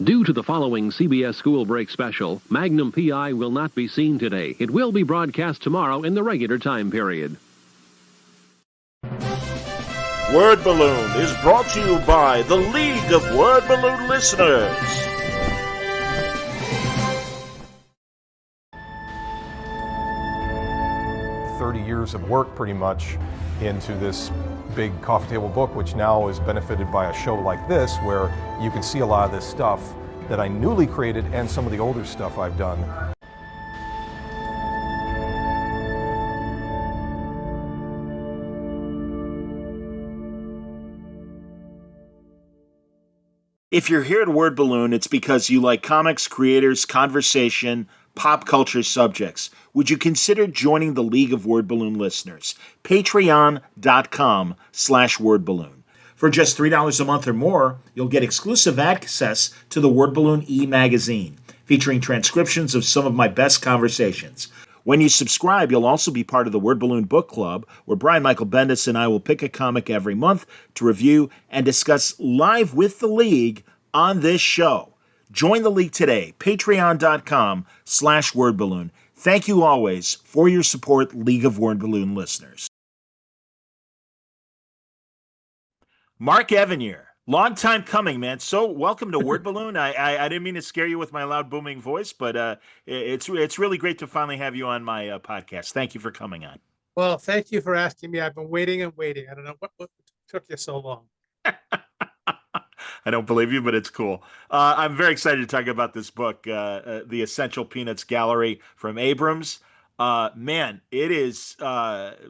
Due to the following CBS School Break special, Magnum PI will not be seen today. It will be broadcast tomorrow in the regular time period. Word Balloon is brought to you by the League of Word Balloon Listeners. Years of work pretty much into this big coffee table book, which now is benefited by a show like this where you can see a lot of this stuff that I newly created and some of the older stuff I've done. If you're here at Word Balloon, it's because you like comics, creators, conversation, pop culture subjects. Would you consider joining the League of Word Balloon Listeners? Patreon.com/wordballoon. For just $3 a month or more, you'll get exclusive access to the Word Balloon e-magazine, featuring transcriptions of some of my best conversations. When you subscribe, you'll also be part of the Word Balloon Book Club, where Brian Michael Bendis and I will pick a comic every month to review and discuss live with the League on this show. Join the League today, patreon.com/wordballoon. Thank you always for your support, League of Word Balloon listeners. Mark Evanier, long time coming, man. So welcome to Word Balloon. I didn't mean to scare you with my loud booming voice, but it's really great to finally have you on my podcast. Thank you for coming on. Well, thank you for asking me. I've been waiting and waiting. I don't know what took you so long. I don't believe you, but it's cool. I'm very excited to talk about this book, The Essential Peanuts Gallery from Abrams. Man, it is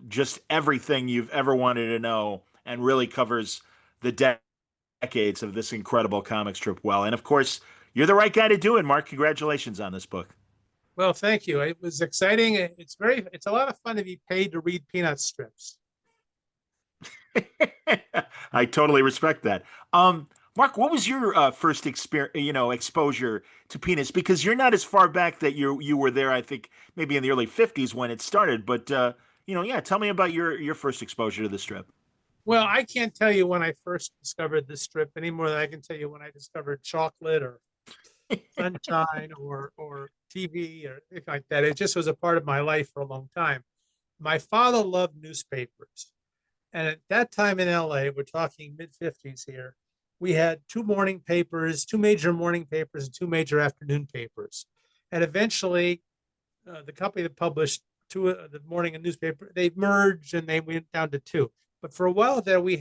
just everything you've ever wanted to know and really covers the decades of this incredible comic strip well. And of course, you're the right guy to do it, Mark. Congratulations on this book. Well, thank you. It was exciting. It's a lot of fun to be paid to read Peanut strips. I totally respect that. Mark, what was your first exposure to Peanuts? Because you're not as far back that you were there. I think maybe in the early '50s when it started. But tell me about your first exposure to the strip. Well, I can't tell you when I first discovered this strip any more than I can tell you when I discovered chocolate or sunshine or TV or anything like that. It just was a part of my life for a long time. My father loved newspapers, and at that time in LA, we're talking mid-50s here. We had two major morning papers and two major afternoon papers. And eventually, the company that published the morning and newspaper, they merged and they went down to two. But for a while there, we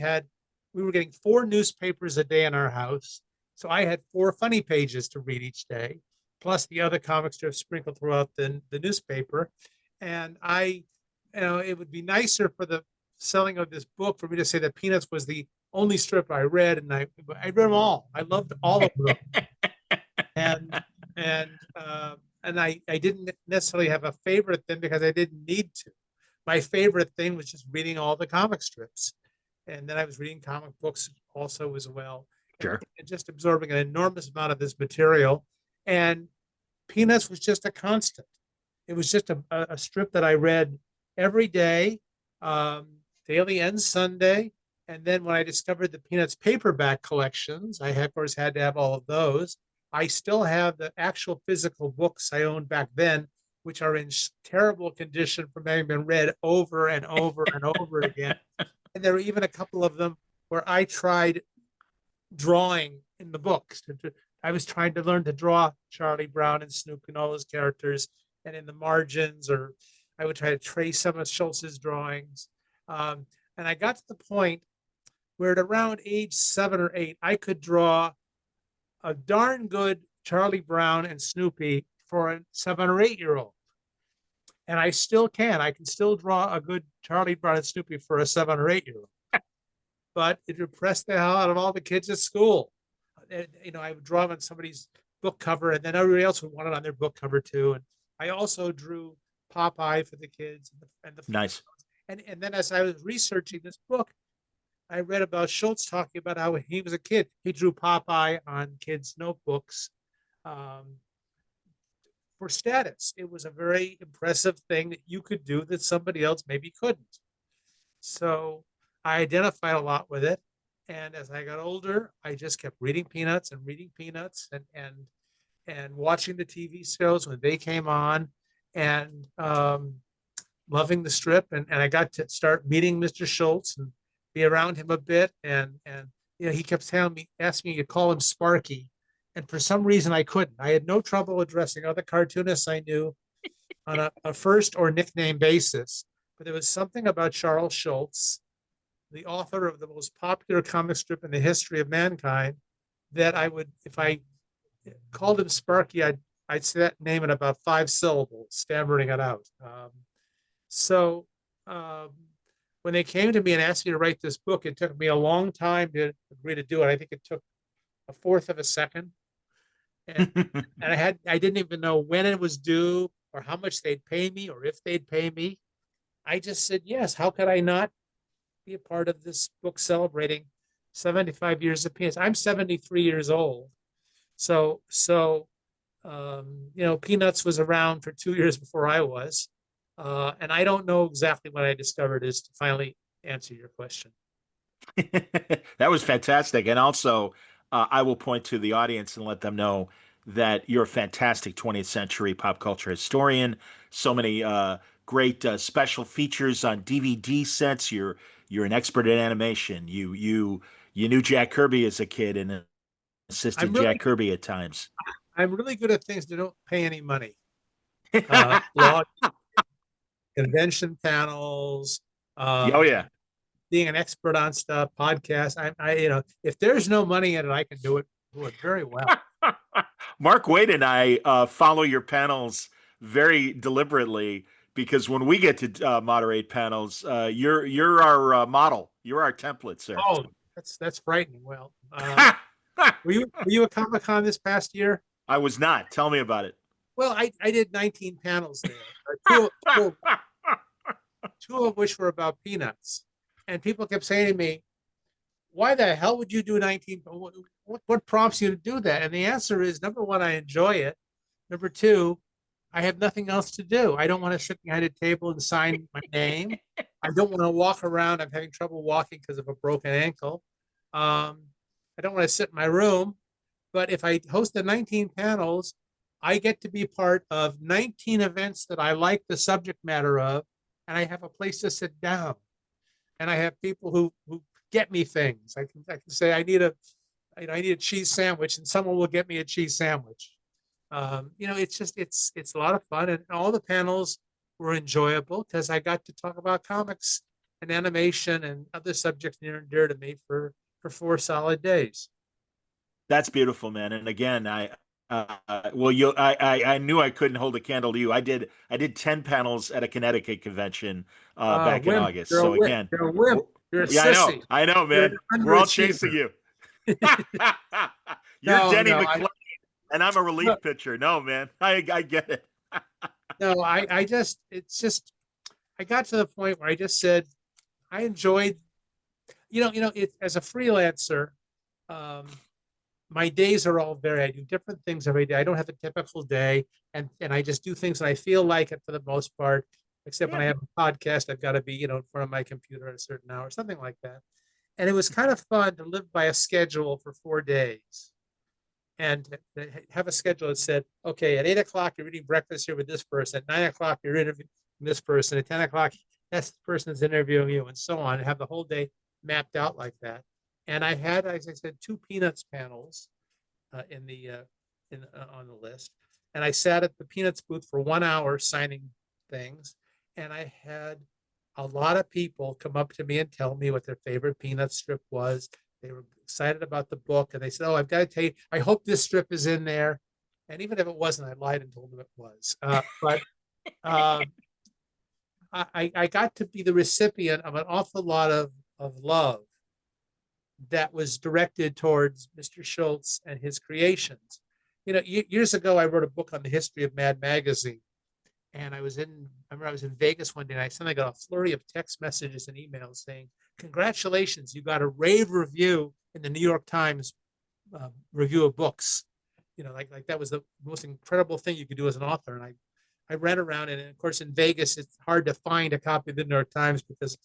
were getting 4 newspapers a day in our house. So I had 4 funny pages to read each day, plus the other comic strips sprinkled throughout the newspaper. And it would be nicer for the selling of this book for me to say that Peanuts was the only strip I read, and I read them all. I loved all of them, and I didn't necessarily have a favorite thing because I didn't need to. My favorite thing was just reading all the comic strips, and then I was reading comic books also as well. Sure. And just absorbing an enormous amount of this material, and Peanuts was just a constant. It was just a strip that I read every day, daily and Sunday. And then when I discovered the Peanuts paperback collections, I of course had to have all of those. I still have the actual physical books I owned back then, which are in terrible condition from having been read over and over and over again. And there were even a couple of them where I tried drawing in the books. I was trying to learn to draw Charlie Brown and Snoopy and all those characters, and in the margins, or I would try to trace some of Schulz's drawings. And I got to the point where at around age 7 or 8, I could draw a darn good Charlie Brown and Snoopy for a 7 or 8-year-old. And I still can. I can still draw a good Charlie Brown and Snoopy for a 7 or 8-year-old. But it depressed the hell out of all the kids at school. I would draw them on somebody's book cover, and then everybody else would want it on their book cover too. And I also drew Popeye for the kids. And the Nice. And then as I was researching this book, I read about Schulz talking about how when he was a kid, he drew Popeye on kids' notebooks for status. It was a very impressive thing that you could do that somebody else maybe couldn't. So I identified a lot with it. And as I got older, I just kept reading Peanuts and reading Peanuts and watching the TV shows when they came on, and loving the strip. And I got to start meeting Mr. Schulz and be around him a bit. And he kept telling me, asking me to call him Sparky. And for some reason I couldn't. I had no trouble addressing other cartoonists I knew on a first or nickname basis. But there was something about Charles Schulz, the author of the most popular comic strip in the history of mankind, that I would, if I called him Sparky, I'd say that name in about 5 syllables, stammering it out. So when they came to me and asked me to write this book, it took me a long time to agree to do it. I think it took a fourth of a second. And I didn't even know when it was due or how much they'd pay me or if they'd pay me. I just said, yes, how could I not be a part of this book celebrating 75 years of Peanuts? I'm 73 years old. So Peanuts was around for 2 years before I was. And I don't know exactly what I discovered is to finally answer your question. That was fantastic. And also, I will point to the audience and let them know that you're a fantastic 20th century pop culture historian. So many great special features on DVD sets. You're an expert in animation. You knew Jack Kirby as a kid and assisted Jack Kirby at times. I'm really good at things that don't pay any money. Blog, convention panels. Oh yeah. Being an expert on stuff, podcasts. I if there's no money in it, I can do it very well. Mark Wade and I follow your panels very deliberately because when we get to moderate panels, you're our model. You're our template, sir. Oh, that's frightening. Well, were you at Comic-Con this past year? I was not. Tell me about it. Well, I did 19 panels there. Two of which were about Peanuts. And people kept saying to me, why the hell would you do 19? What prompts you to do that? And the answer is, number one, I enjoy it. Number two, I have nothing else to do. I don't want to sit behind a table and sign my name. I don't want to walk around. I'm having trouble walking because of a broken ankle. I don't want to sit in my room. But if I host the 19 panels, I get to be part of 19 events that I like the subject matter of, and I have a place to sit down. And I have people who get me things. I can say I need a cheese sandwich, and someone will get me a cheese sandwich. It's a lot of fun, and all the panels were enjoyable because I got to talk about comics and animation and other subjects near and dear to me for 4 solid days. That's beautiful, man. And again, I knew I couldn't hold a candle to you. I did 10 panels at a Connecticut convention back in August. So again, you're a wimp. You're a yeah, sissy. I know, man. We're all chasing you. You're Denny McClain, and I'm a relief pitcher. No, man, I get it. No, I got to the point where I just said I enjoyed, it as a freelancer. My days are all varied. I do different things every day. I don't have a typical day, and I just do things and I feel like it for the most part, except when I have a podcast, I've got to be, in front of my computer at a certain hour, something like that. And it was kind of fun to live by a schedule for 4 days and to have a schedule that said, okay, at 8 o'clock, you're eating breakfast here with this person. At 9 o'clock, you're interviewing this person. At 10 o'clock, that's the person that's interviewing you, and so on, and have the whole day mapped out like that. And I had, as I said, 2 Peanuts panels on the list. And I sat at the Peanuts booth for 1 hour signing things. And I had a lot of people come up to me and tell me what their favorite Peanuts strip was. They were excited about the book. And they said, oh, I've got to tell you, I hope this strip is in there. And even if it wasn't, I lied and told them it was. I got to be the recipient of an awful lot of love that was directed towards Mr. Schulz and his creations. Years ago, I wrote a book on the history of Mad Magazine. And I remember I was in Vegas one day, and I suddenly got a flurry of text messages and emails saying, congratulations, you got a rave review in the New York Times review of books. Like that was the most incredible thing you could do as an author. And I ran around, and of course in Vegas, it's hard to find a copy of the New York Times because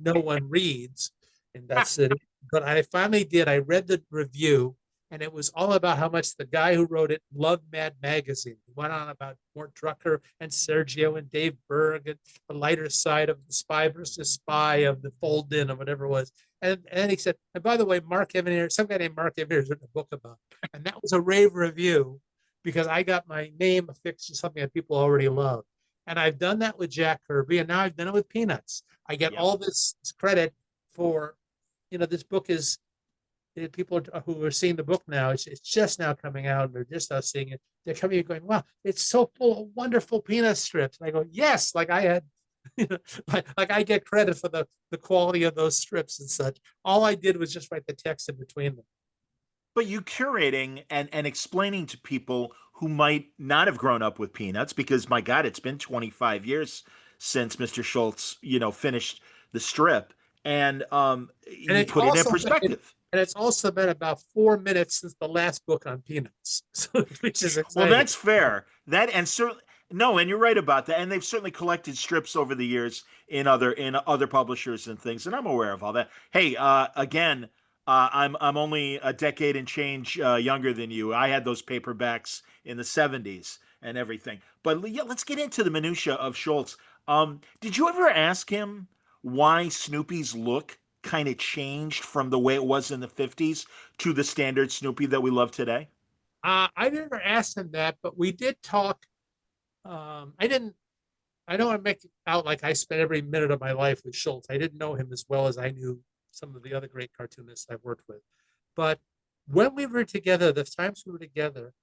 no one reads in that city. but I finally did. I read the review, and it was all about how much the guy who wrote it loved Mad Magazine. He went on about Mort Drucker and Sergio and Dave Berg and the lighter side of the Spy versus Spy, of the Fold In, or whatever it was. And then he said, and by the way, Mark Evanier, some guy named Mark Evanier has written a book about it. And that was a rave review because I got my name affixed to something that people already love. And I've done that with Jack Kirby, and now I've done it with Peanuts. I get all this credit for, this book is, people who are seeing the book now, it's just now coming out, and they're just now seeing it. They're coming and going, wow, it's so full of wonderful Peanut strips. And I go, yes, like I had, like I get credit for the quality of those strips and such. All I did was just write the text in between them. But you curating and explaining to people who might not have grown up with Peanuts, because my God, it's been 25 years since Mr. Schulz, finished the strip, and you put it in perspective. And it's also been about 4 minutes since the last book on Peanuts, which is exciting. Well, that's fair. That, and certainly, no, and you're right about that. And they've certainly collected strips over the years in other publishers and things, and I'm aware of all that. Hey, again, I'm only a decade and change younger than you. I had those paperbacks in the 70s and everything. But yeah, let's get into the minutia of Schulz. Did you ever ask him why Snoopy's look kind of changed from the way it was in the 50s to the standard Snoopy that we love today? I never asked him that, but we did talk. I don't want to make it out like I spent every minute of my life with Schulz. I didn't know him as well as I knew some of the other great cartoonists I've worked with. But when we were together, the times we were together,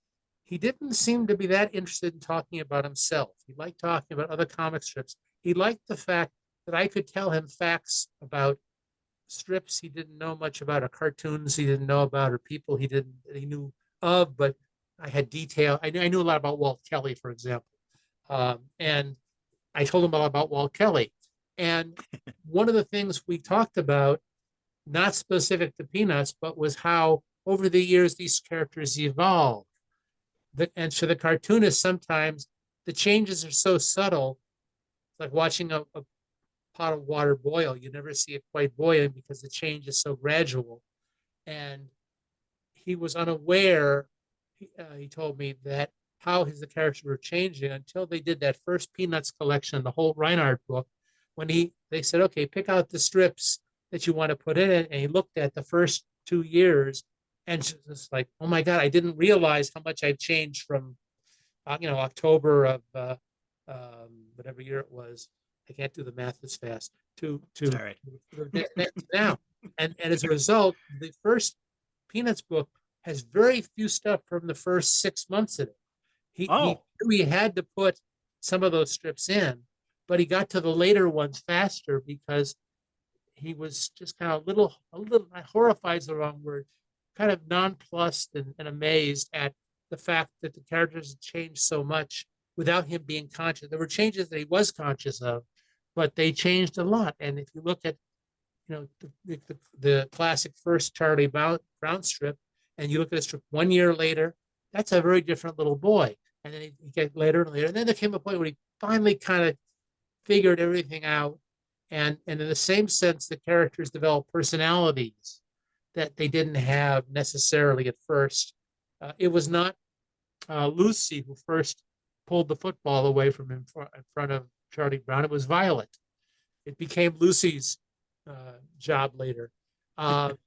he didn't seem to be that interested in talking about himself. He liked talking about other comic strips. He liked the fact that I could tell him facts about strips he didn't know much about, or cartoons he didn't know about, or people he knew of, but I had detail. I knew a lot about Walt Kelly, for example. And I told him all about Walt Kelly. And one of the things we talked about, not specific to Peanuts, but was how over the years these characters evolved. And for the cartoonist, sometimes the changes are so subtle. It's like watching a pot of water boil. You never see it quite boiling because the change is so gradual. And he was unaware, he told me, that how the characters were changing until they did that first Peanuts collection, the whole Reinhardt book, when they said, okay, pick out the strips that you want to put in it. And he looked at the first 2 years and just like, oh my God, I didn't realize how much I'd changed from, October of whatever year it was. I can't do the math as fast to right. now. And as a result, the first Peanuts book has very few stuff from the first 6 months in it. He knew he had to put some of those strips in, but he got to the later ones faster because he was just kind of a little, horrified is the wrong word, kind of nonplussed and amazed at the fact that the characters had changed so much without him being conscious. There were changes that he was conscious of, but they changed a lot. And if you look at, the classic first Charlie Brown strip, and you look at a strip 1 year later, that's a very different little boy. And then he get later and later. And then there came a point where he finally kind of figured everything out. And in the same sense, the characters develop personalities that they didn't have necessarily at first. It was not Lucy who first pulled the football away from him in front of Charlie Brown. It was Violet. It became Lucy's job later. The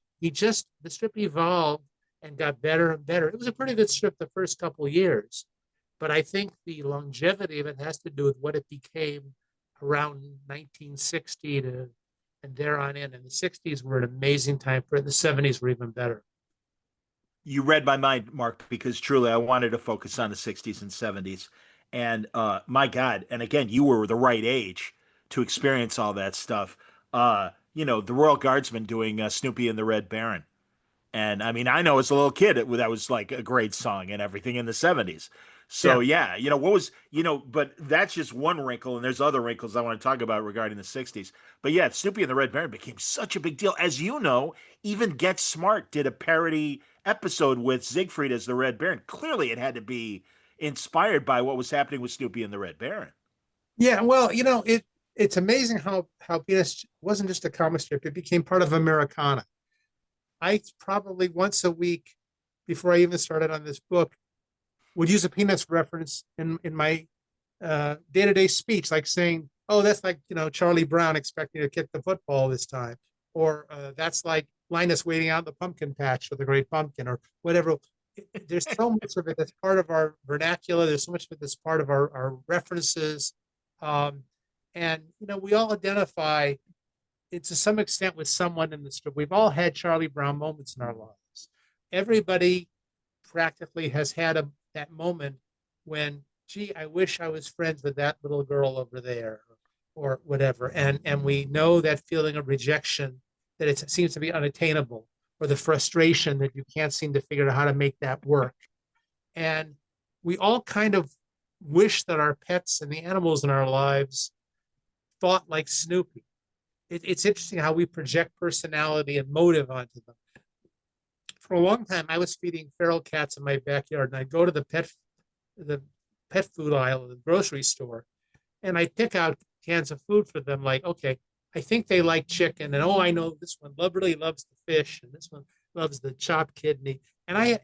strip evolved and got better and better. It was a pretty good strip the first couple of years, but I think the longevity of it has to do with what it became around 1960 and there on in. And the 60s were an amazing time for it. The 70s were even better. You read my mind, Mark, because truly I wanted to focus on the 60s and 70s. And my God, and again, you were the right age to experience all that stuff. The Royal Guardsmen doing Snoopy and the Red Baron. And I mean, I know as a little kid, that was like a great song and everything in the 70s. So yeah, but that's just one wrinkle, and there's other wrinkles I want to talk about regarding the 60s. But yeah, Snoopy and the Red Baron became such a big deal. As you know, even Get Smart did a parody episode with Siegfried as the Red Baron. Clearly it had to be inspired by what was happening with Snoopy and the Red Baron. Yeah, well, it's amazing how Peanuts wasn't just a comic strip, it became part of Americana. I probably once a week before I even started on this book would use a Peanuts reference in my day-to-day speech, like saying, oh, that's like, Charlie Brown expecting to kick the football this time. Or that's like Linus waiting out in the pumpkin patch for the great pumpkin, or whatever. There's so much of it that's part of our vernacular. There's so much of it that's part of our references. And, we all identify it to some extent with someone in the strip. We've all had Charlie Brown moments in our lives. Everybody practically has had that moment when, gee, I wish I was friends with that little girl over there, or whatever. And we know that feeling of rejection, that it seems to be unattainable, or the frustration that you can't seem to figure out how to make that work. And we all kind of wish that our pets and the animals in our lives thought like Snoopy. It's interesting how we project personality and motive onto them. For a long time, I was feeding feral cats in my backyard, and I'd go to the pet food aisle of the grocery store, and I'd pick out cans of food for them. Like, okay, I think they like chicken, and oh, I know this one really loves the fish, and this one loves the chopped kidney. And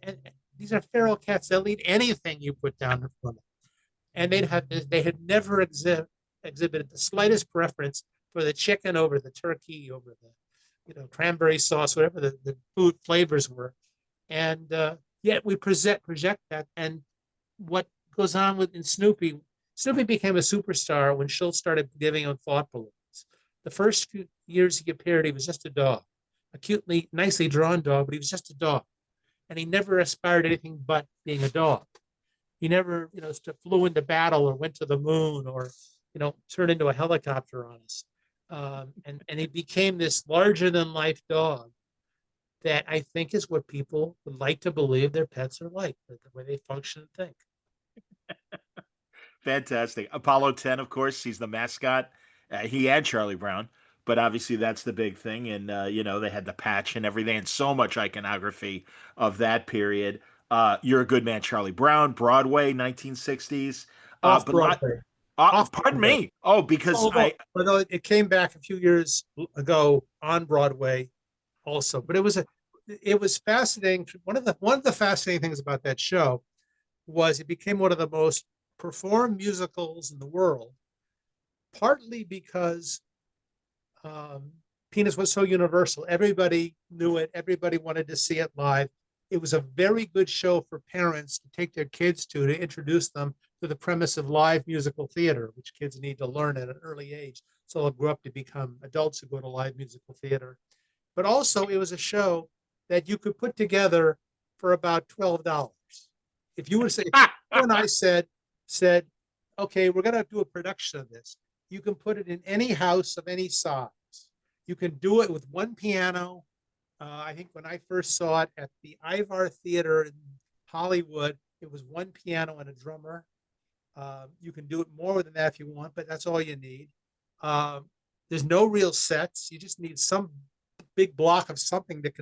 these are feral cats; they'll eat anything you put down in front of them. And they had never exhibited the slightest preference for the chicken over the turkey, over the cranberry sauce, whatever the food flavors were. And yet we project that. And what goes on in Snoopy became a superstar when Schulz started giving him thought balloons. The first few years he appeared, he was just a dog, a cutely, nicely drawn dog, but he was just a dog. And he never aspired to anything but being a dog. He never, flew into battle or went to the moon or, turned into a helicopter on us. And he became this larger than life dog that I think is what people would like to believe their pets are like, the way they function and think. Fantastic. Apollo 10, of course, he's the mascot. He had Charlie Brown, but obviously that's the big thing. And, they had the patch and everything, and so much iconography of that period. You're a Good Man, Charlie Brown, Broadway, 1960s. Off Broadway. Pardon me. Oh, because it came back a few years ago on Broadway also. But it was fascinating. One of the fascinating things about that show was it became one of the most performed musicals in the world, partly because Peanuts was so universal. Everybody knew it. Everybody wanted to see it live. It was a very good show for parents to take their kids to introduce them to the premise of live musical theater, which kids need to learn at an early age, so they'll grow up to become adults who go to live musical theater. But also, it was a show that you could put together for about $12. If you were to say, you and I said, okay, we're going to do a production of this, you can put it in any house of any size. You can do it with one piano. I think when I first saw it at the Ivar Theater in Hollywood, it was one piano and a drummer. You can do it more than that if you want, but that's all you need. There's no real sets. You just need some big block of something that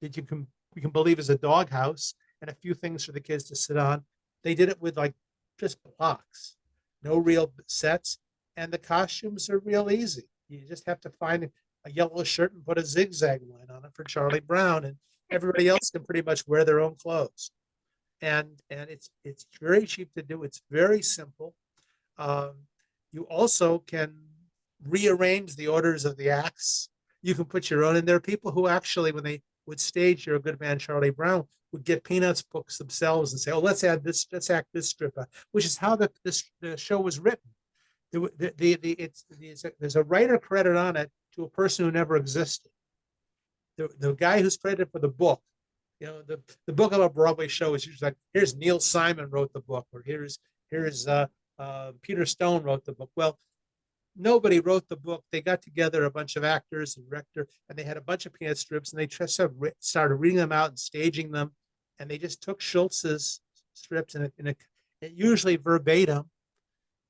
you can believe is a doghouse, and a few things for the kids to sit on. They did it with like just blocks, no real sets, and the costumes are real easy. You just have to find a yellow shirt and put a zigzag line on it for Charlie Brown, and everybody else can pretty much wear their own clothes. And it's very cheap to do. It's very simple. You also can rearrange the orders of the acts. You can put your own in there. People who actually, when they would stage You're a Good Man, Charlie Brown, would get Peanuts books themselves and say, oh, let's act this strip, which is how the show was written. There's a writer credit on it to a person who never existed. The guy who's credited for the book, the book of a Broadway show is usually like, here's Neil Simon wrote the book, or here's Peter Stone wrote the book. Well, nobody wrote the book. They got together a bunch of actors and director, and they had a bunch of Peanut strips, and they just started reading them out and staging them. And they just took Schulz's strips and usually verbatim,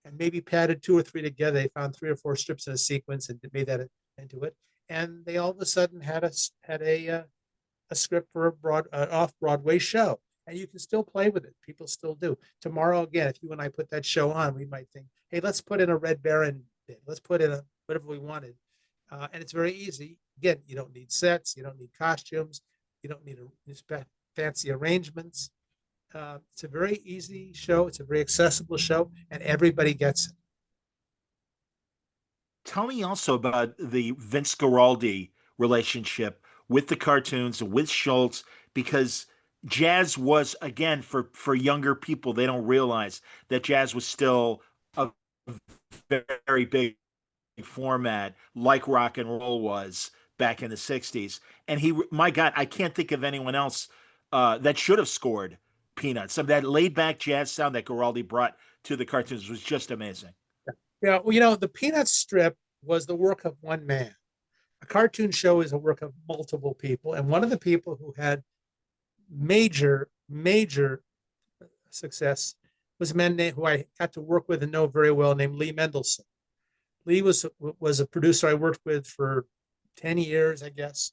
and maybe padded 2 or 3 together. They found 3 or 4 strips in a sequence and made that into it. And they all of a sudden had a script for an off-Broadway show. And you can still play with it. People still do. Tomorrow, again, if you and I put that show on, we might think, hey, let's put in a Red Baron bit. Let's put in whatever we wanted. And it's very easy. Again, you don't need sets, you don't need costumes, you don't need fancy arrangements. It's a very easy show. It's a very accessible show, and everybody gets it. Tell me also about the Vince Guaraldi relationship with the cartoons, with Schulz, because jazz was, again, for younger people, they don't realize that jazz was still a very big format, like rock and roll was back in the 60s. And my God, I can't think of anyone else that should have scored Peanuts. Some that laid back jazz sound that Guaraldi brought to the cartoons was just amazing. Yeah, well, the Peanuts strip was the work of one man. A cartoon show is a work of multiple people. And one of the people who had major success was a man who I got to work with and know very well, named Lee Mendelson. Lee was a producer I worked with for 10 years, I guess.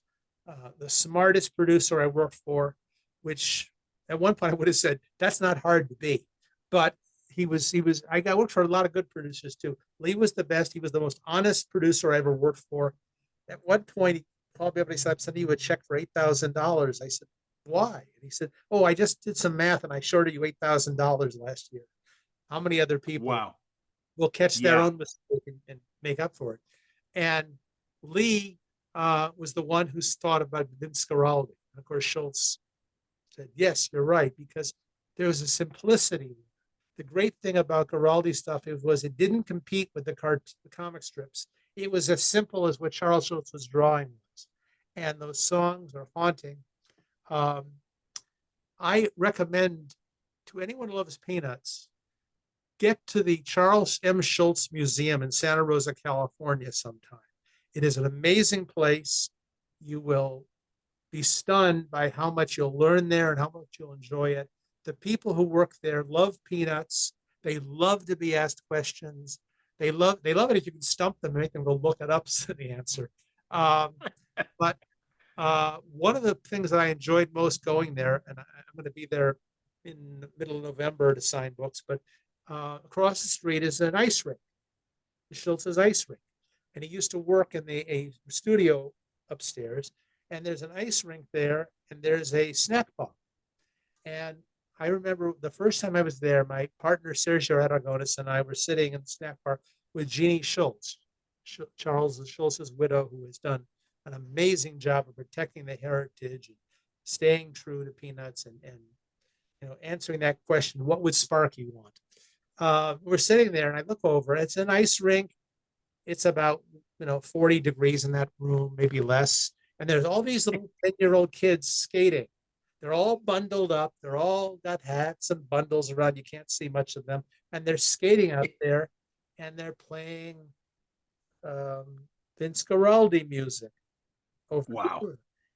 The smartest producer I worked for, which at one point I would have said, that's not hard to be. But I worked for a lot of good producers too. Lee was the best. He was the most honest producer I ever worked for. At one point, he called me up and he said, I'm sending you a check for $8,000. I said, why? And he said, oh, I just did some math and I shorted you $8,000 last year. How many other people will catch their own mistake and make up for it? And Lee was the one who thought about Vince Guaraldi. And of course, Schulz said, yes, you're right, because there was a simplicity. The great thing about Guaraldi stuff was it didn't compete with the comic strips. It was as simple as what Charles Schulz was drawing was. And those songs are haunting. I recommend to anyone who loves Peanuts, get to the Charles M. Schulz Museum in Santa Rosa, California sometime. It is an amazing place. You will be stunned by how much you'll learn there and how much you'll enjoy it. The people who work there love Peanuts. They love to be asked questions. They love it if you can stump them and make them go look it up to the answer. But one of the things that I enjoyed most going there, and I'm going to be there in the middle of November to sign books, but across the street is an ice rink, the Schultz's ice rink. And he used to work in a studio upstairs, and there's an ice rink there, and there's a snack bar. And I remember the first time I was there, my partner Sergio Aragonis and I were sitting in the snack bar with Jeannie Schulz, Charles Schulz's widow, who has done an amazing job of protecting the heritage and staying true to Peanuts and answering that question, what would Sparky want? We're sitting there and I look over, it's an ice rink. It's about 40 degrees in that room, maybe less. And there's all these little 10-year-old kids skating. They're all bundled up. They're all got hats and bundles around. You can't see much of them. And they're skating out there and they're playing Vince Guaraldi music. Wow.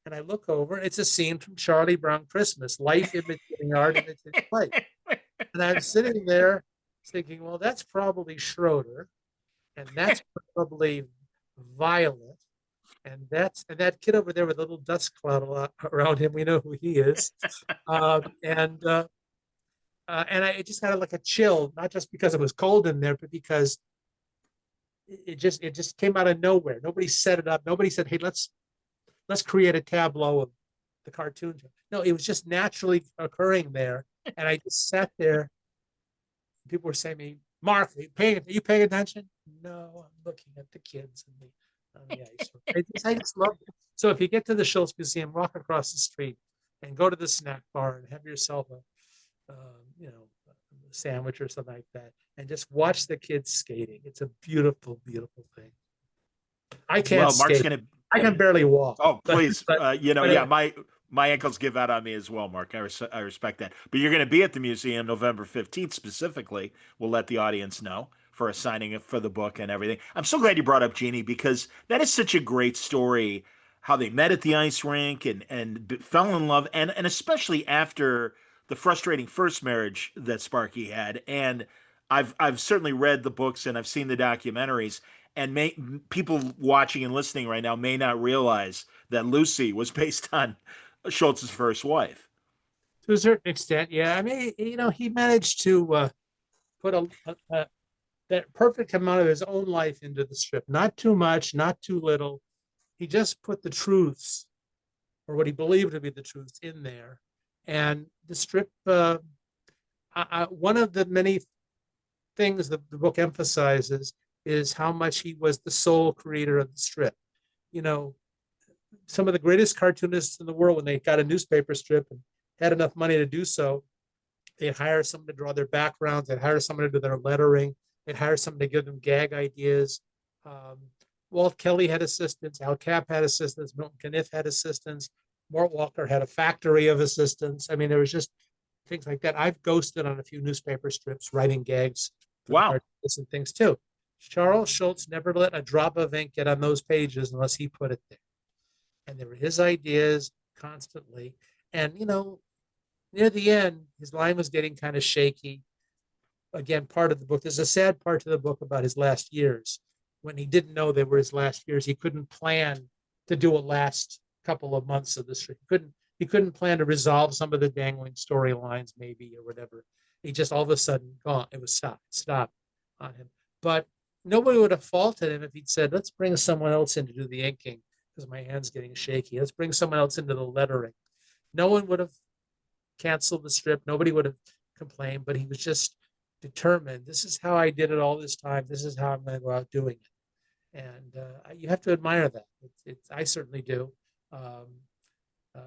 And I look over, it's a scene from Charlie Brown Christmas, life imitating art imitating life. And I'm sitting there thinking, well, that's probably Schroeder, and that's probably Violet, and that kid over there with a little dust cloud around him. We know who he is. And I just got like a chill, not just because it was cold in there, but because it just came out of nowhere. Nobody set it up. Nobody said, hey, let's create a tableau of the cartoon. No, it was just naturally occurring there. And I just sat there. People were saying to me, Mark, are you paying attention? No, I'm looking at the kids on the ice. I just love it. So if you get to the Schulz Museum, walk across the street and go to the snack bar and have yourself a sandwich or something like that, and just watch the kids skating. It's a beautiful, beautiful thing. I can't skate. I can barely walk. Oh, please. My ankles give out on me as well, Mark. I respect that. But you're going to be at the museum November 15th specifically. We'll let the audience know for a signing for the book and everything. I'm so glad you brought up Jeannie, because that is such a great story, how they met at the ice rink and fell in love, and especially after the frustrating first marriage that Sparky had. And I've certainly read the books and I've seen the documentaries. And people watching and listening right now may not realize that Lucy was based on Schultz's first wife. To a certain extent, yeah. I mean, he managed to put that perfect amount of his own life into the strip. Not too much, not too little. He just put the truths, or what he believed to be the truths, in there. And the strip, one of the many things that the book emphasizes is how much he was the sole creator of the strip. You know, some of the greatest cartoonists in the world, when they got a newspaper strip and had enough money to do so, they'd hire someone to draw their backgrounds, they'd hire someone to do their lettering, they'd hire someone to give them gag ideas. Walt Kelly had assistants, Al Capp had assistants, Milton Caniff had assistants, Mort Walker had a factory of assistants. I mean, there was just things like that. I've ghosted on a few newspaper strips, writing gags for the Wow. cartoonists and things too. Charles Schulz never let a drop of ink get on those pages unless he put it there. And there were his ideas constantly. And, you know, near the end, his line was getting kind of shaky. Again, part of the book, there's a sad part to the book about his last years. When he didn't know they were his last years, he couldn't plan to do a last couple of months of this. He couldn't plan to resolve some of the dangling storylines, maybe, or whatever. He just all of a sudden gone. It was stopped on him. But nobody would have faulted him if he'd said, let's bring someone else in to do the inking because my hand's getting shaky. Let's bring someone else into the lettering. No one would have canceled the strip. Nobody would have complained, but he was just determined. This is how I did it all this time. This is how I'm going to go out doing it. And you have to admire that. I certainly do.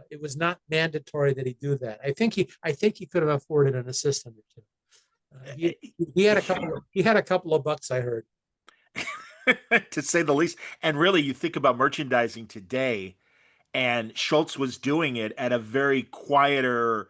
It was not mandatory that he do that. I think he could have afforded an assistant or two. He had a couple of bucks, I heard. To say the least. And really, you think about merchandising today, and Schulz was doing it at a very quieter,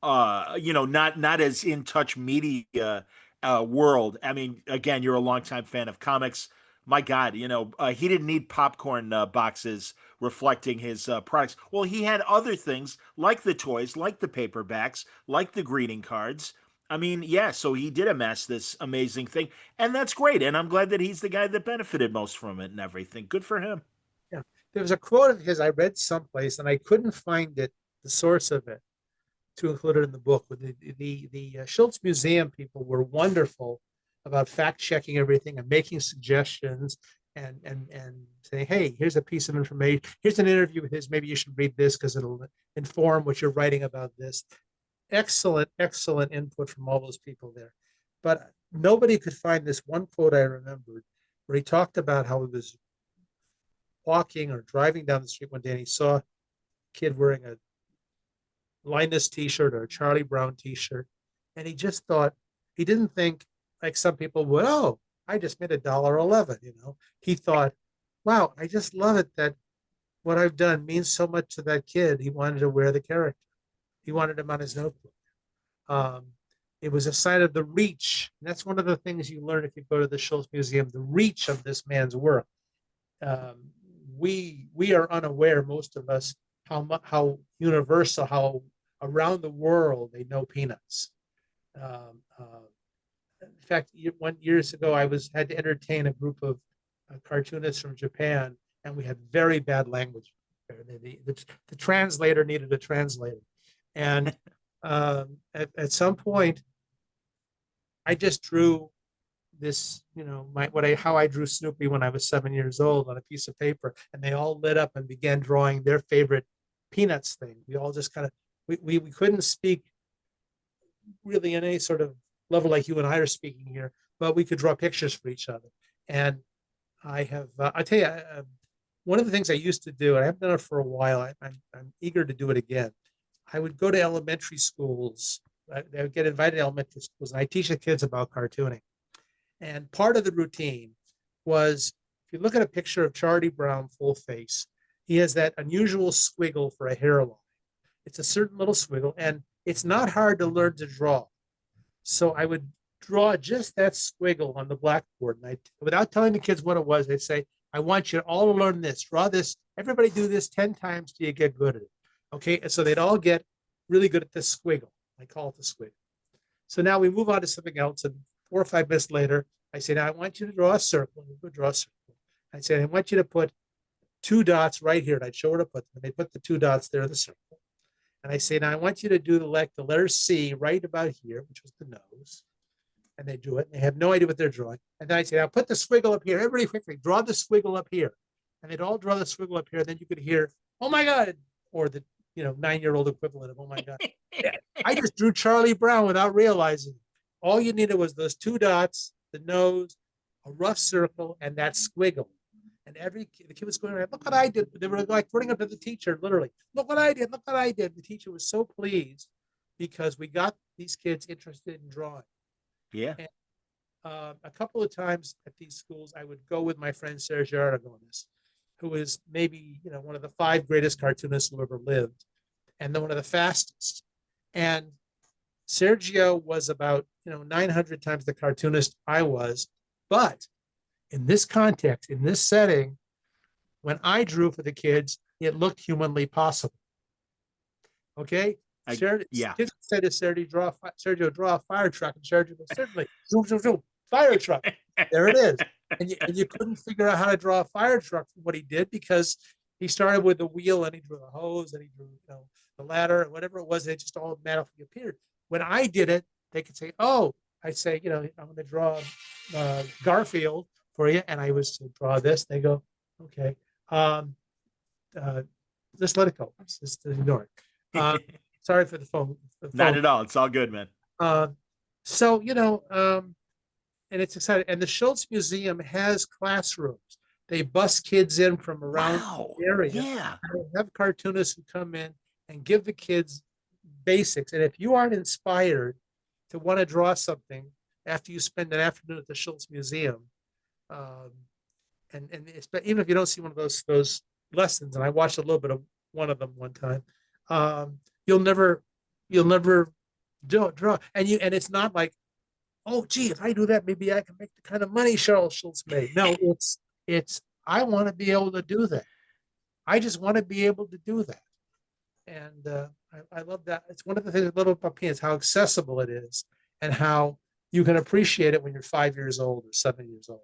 not as in touch media world. I mean, again, you're a longtime fan of comics. My God, he didn't need popcorn boxes reflecting his products. Well, he had other things like the toys, like the paperbacks, like the greeting cards. I mean, yeah, so he did amass this amazing thing, and that's great. And I'm glad that he's the guy that benefited most from it and everything. Good for him. Yeah, there was a quote of his I read someplace, and I couldn't find it, the source of it, to include it in the book. The Schulz Museum people were wonderful about fact checking everything and making suggestions and saying, hey, here's a piece of information. Here's an interview with his. Maybe you should read this because it'll inform what you're writing about this. Excellent input from all those people there. But nobody could find this one quote I remembered where he talked about how he was walking or driving down the street one day and he saw a kid wearing a Linus t-shirt or a Charlie Brown t-shirt. And he just thought, he didn't think like some people would, oh, I just made $1.11, He thought, wow, I just love it that what I've done means so much to that kid. He wanted to wear the character. He wanted him on his notebook. It was a sign of the reach. And that's one of the things you learn if you go to the Schulz Museum, the reach of this man's work. We are unaware, most of us, how universal, how around the world they know Peanuts. In fact, years ago, I had to entertain a group of cartoonists from Japan, and we had very bad language. The translator needed a translator. And at some point, I just drew this, how I drew Snoopy when I was 7 years old on a piece of paper, and they all lit up and began drawing their favorite Peanuts thing. We all just kind of, we couldn't speak really in any sort of level like you and I are speaking here, but we could draw pictures for each other. And I tell you, one of the things I used to do, and I haven't done it for a while, I'm eager to do it again. I would go to elementary schools. I would get invited to elementary schools, and I teach the kids about cartooning. And part of the routine was, if you look at a picture of Charlie Brown full face, he has that unusual squiggle for a hairline. It's a certain little squiggle, and it's not hard to learn to draw. So I would draw just that squiggle on the blackboard, and without telling the kids what it was, I'd say, I want you all to learn this, draw this, everybody do this 10 times till you get good at it. Okay, and so they'd all get really good at this squiggle. I call it the squiggle. So now we move on to something else, and 4 or 5 minutes later, I say, now I want you to draw a circle. And we would draw a circle. I said, I want you to put 2 dots right here. And I'd show her to put them. And they put the 2 dots there in the circle. And I say, now I want you to do the letter C right about here, which was the nose. And they do it, and they have no idea what they're drawing. And then I say, now put the squiggle up here. Everybody quickly draw the squiggle up here. And they'd all draw the squiggle up here. And then you could hear, oh my God, or the 9-year-old equivalent of, oh my God. I just drew Charlie Brown without realizing. All you needed was those 2 dots, the nose, a rough circle, and that squiggle. And the kid was going around, look what I did. They were like running up to the teacher, literally, look what I did, look what I did. The teacher was so pleased because we got these kids interested in drawing. Yeah. And, a couple of times at these schools, I would go with my friend Sergio Aragones, who is maybe one of the 5 greatest cartoonists who ever lived, and then one of the fastest. And Sergio was about 900 times the cartoonist I was, but in this context, in this setting, when I drew for the kids, it looked humanly possible. Okay. Kids said to Sergio, draw a fire truck, and Sergio goes, certainly, zoom, zoom, zoom, fire truck. There it is. And you couldn't figure out how to draw a fire truck from what he did, because he started with the wheel and he drew the hose and he drew the ladder and whatever it was, it just all automatically appeared. When I did it, they could say, oh, I say, I'm going to draw Garfield for you, and I was to draw this. They go, okay, just let it go. Just ignore it. Sorry for the phone. Not at all. It's all good, man. So, and it's exciting. And the Schulz Museum has classrooms. They bus kids in from around the area. Yeah. They have cartoonists who come in and give the kids basics. And if you aren't inspired to want to draw something after you spend an afternoon at the Schulz Museum, and even if you don't see one of those lessons, and I watched a little bit of one of them one time, you'll never draw. And it's not like, oh, gee, if I do that, maybe I can make the kind of money Charles Schulz made. No, it's I want to be able to do that. I just want to be able to do that. And I love that. It's one of the things I love about peanuts, how accessible it is and how you can appreciate it when you're 5 years old or 7 years old.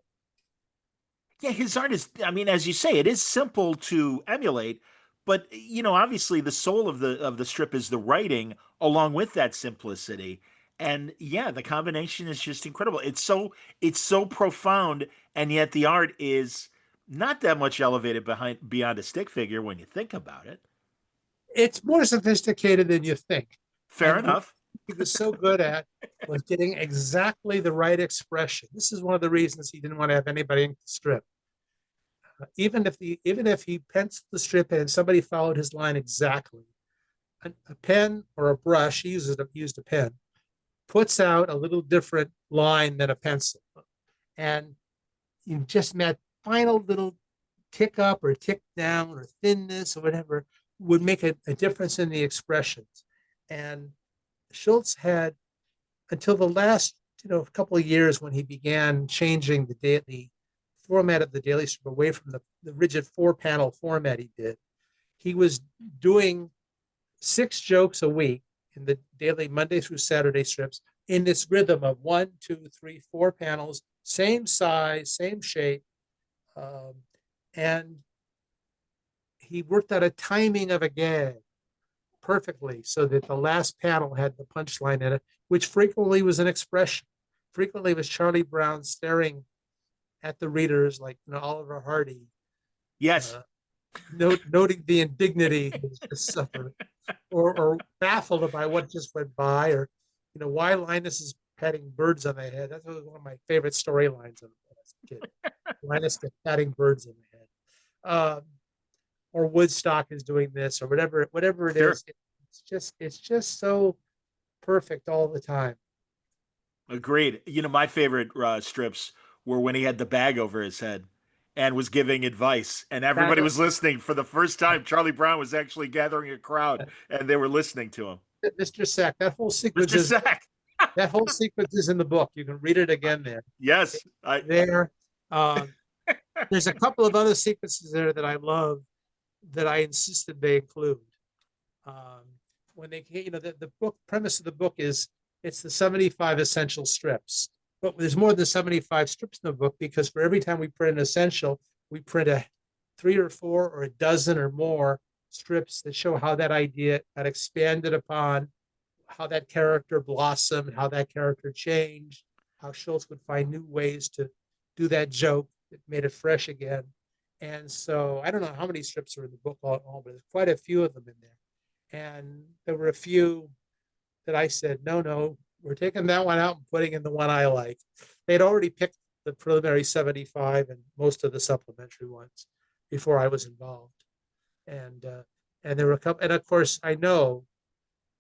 Yeah, his art is, as you say, it is simple to emulate, but obviously the soul of the strip is the writing along with that simplicity. And yeah, the combination is just incredible. It's so profound, and yet the art is not that much elevated beyond a stick figure when you think about it. It's more sophisticated than you think. Fair enough. He was so good at was getting exactly the right expression. This is one of the reasons he didn't want to have anybody in the strip. Even if he penciled the strip and somebody followed his line exactly, a pen or a brush, he used a pen, puts out a little different line than a pencil. And you just met final little tick up or tick down or thinness or whatever would make a difference in the expressions. And Schulz had, until the last couple of years when he began changing the format of the daily strip away from the rigid 4-panel format he did, he was doing 6 jokes a week in the daily Monday through Saturday strips in this rhythm of 1, 2, 3, 4 panels, same size, same shape. And he worked out a timing of a gag perfectly so that the last panel had the punchline in it, which frequently was an expression. Frequently was Charlie Brown staring at the readers like Oliver Hardy. Yes. Noting the indignity he suffered, or baffled by what just went by, or why Linus is patting birds on the head. That was one of my favorite storylines as a kid. Linus gets patting birds on the head. Or Woodstock is doing this, or whatever it Sure. is. It's just so perfect all the time. Agreed. My favorite strips were when he had the bag over his head and was giving advice, and everybody was listening for the first time. Charlie Brown was actually gathering a crowd, and they were listening to him. Mr. Sack, that whole sequence Mr. Sack. that whole sequence is in the book. You can read it again there. Yes. There's a couple of other sequences there that I love that I insisted they include. When they, the book premise of the book is it's the 75 essential strips, but there's more than 75 strips in the book, because for every time we print an essential, we print 3 or 4 or a dozen or more strips that show how that idea got expanded upon, how that character blossomed, how that character changed. how Schulz would find new ways to do that joke that made it fresh again. And so I don't know how many strips are in the book all, but there's quite a few of them in there. And there were a few that I said, no, we're taking that one out and putting in the one I like. They'd already picked the preliminary 75 and most of the supplementary ones before I was involved. And there were a couple, and of course I know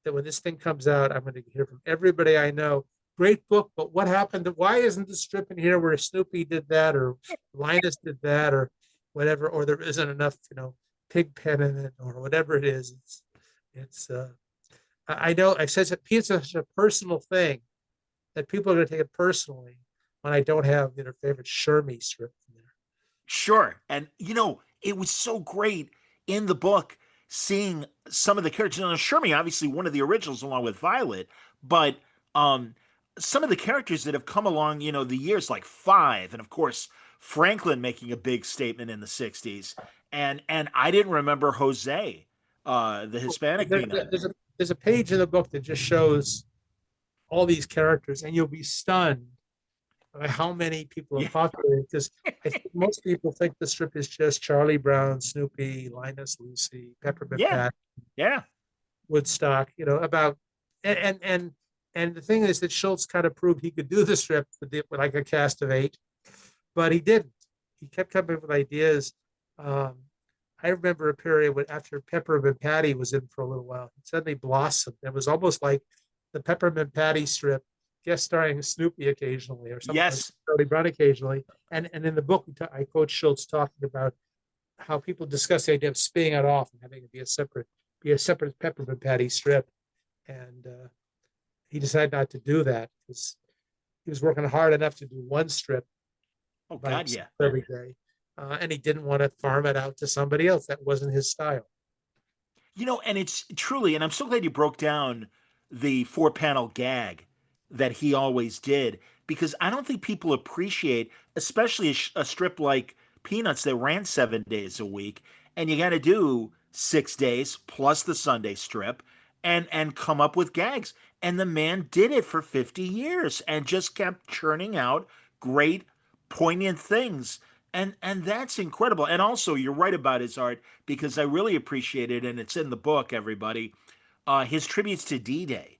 that when this thing comes out, I'm going to hear from everybody I know. Great book, but what happened? Why isn't the strip in here where Snoopy did that, or Linus did that, or whatever, or there isn't enough, pig pen in it, or whatever it is. I know I said it's such a personal thing that people are going to take it personally when I don't have their favorite Shermy strip in there. Sure. And, it was so great in the book seeing some of the characters. Now, Shermy, obviously one of the originals along with Violet, but some of the characters that have come along, the years like Five, and of course, Franklin making a big statement in the 60s. And I didn't remember Jose, the Hispanic peanut. There's a page in the book that just shows all these characters, and you'll be stunned by how many people are populated, because I think most people think the strip is just Charlie Brown, Snoopy, Linus, Lucy, Peppermint Pat, Woodstock, about and the thing is that Schulz kind of proved he could do the strip with like a cast of 8, but he didn't. He kept coming up with ideas. I remember a period after Peppermint Patty was in for a little while, it suddenly blossomed. It was almost like the Peppermint Patty strip, guest starring Snoopy occasionally, or something. Yes, like Charlie Brown occasionally. And in the book, I quote Schulz talking about how people discuss the idea of spinning it off and having it be a separate Peppermint Patty strip. And he decided not to do that because he was working hard enough to do one strip. Oh God, every day. And he didn't want to farm it out to somebody else. That wasn't his style. And it's truly, and I'm so glad you broke down the 4-panel gag that he always did, because I don't think people appreciate, especially a strip like Peanuts that ran 7 days a week, and you got to do 6 days plus the Sunday strip and come up with gags. And the man did it for 50 years and just kept churning out great, poignant things. And that's incredible. And also, you're right about his art, because I really appreciate it, and it's in the book, everybody, his tributes to D-Day.